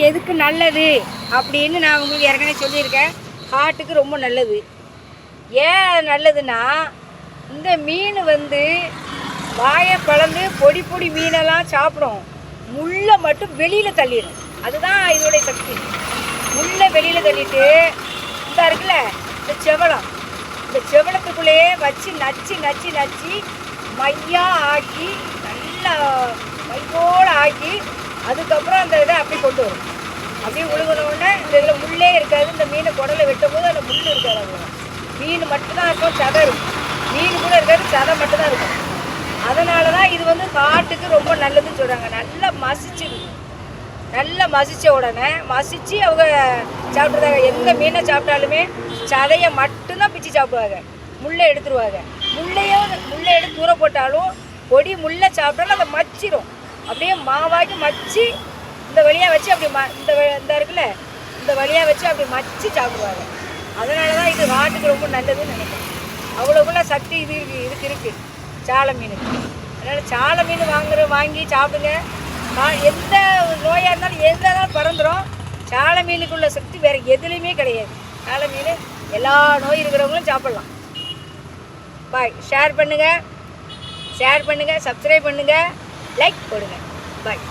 எதுக்கு நல்லது அப்படின்னு நான் உங்களுக்கு ஏற்கனவே சொல்லியிருக்கேன். ஹார்ட்டுக்கு ரொம்ப நல்லது. ஏன் நல்லதுன்னா, இந்த மீன் வாயை பிளந்து பொடி பொடி மீனெல்லாம் சாப்பிடும். முள்ளை மட்டும் வெளியில் தள்ளிடும். அதுதான் இதோடைய சக்தி. முள்ளை வெளியில் தள்ளிட்டு இந்த இருக்குல்ல இந்த செவலம், இந்த செவலத்துக்குள்ளேயே வச்சு நச்சு நச்சு நச்சு மையாக ஆக்கி நல்லா மையோடு ஆக்கி அதுக்கப்புறம் அந்த இதை அப்படி கொண்டு வரும். அப்படியே உழுகணுன்னே இந்த இதில் முள்ளே இருக்காது. இந்த மீனை குடலை வெட்டும் போது அதில் முள் இருக்காது. அவ்வளோ மீன் மட்டும்தான் இருக்கும், சதை இருக்கும். மீன் கூட இருக்காது, சதை மட்டும்தான் இருக்கும். அதனால தான் இது ஹார்ட்டுக்கு ரொம்ப நல்லதுன்னு சொல்கிறாங்க. நல்லா மசித்த உடனே மசித்து அவங்க சாப்பிட்ருந்தாங்க. எந்த மீனை சாப்பிட்டாலுமே சதையை மட்டும்தான் பிச்சு சாப்பிடுவாங்க, முள்ளை எடுத்துருவாங்க. முள்ளை எடுத்து தூர போட்டாலும் பொடி முள்ளை சாப்பிட்டாலும் அதை மச்சிரும். அப்படியே மாவாக்கி மச்சி இந்த வழியாக வச்சு அப்படி இந்த இருக்குல்ல இந்த வழியாக வச்சு அப்படி மச்சி சாப்பிடுவாங்க. அதனால தான் இது ஹார்ட்டுக்கு ரொம்ப நல்லதுன்னு நினைக்கிறேன். அவ்வளோக்குள்ள சக்தி இதுக்கு இருக்குது சாலை மீனுக்கு. அதனால் சாலை மீன் வாங்கி சாப்பிடுங்க. எந்த நோயாக இருந்தாலும் எதுனாலும் பறந்துடும். சாலை மீனுக்குள்ள சக்தி வேறு எதுலேயுமே கிடையாது. சாலை மீன் எல்லா நோய் இருக்கிறவங்களும் சாப்பிட்லாம். பாய். ஷேர் பண்ணுங்கள், சப்ஸ்கிரைப் பண்ணுங்கள், லைக் போடுங்க. பாய்.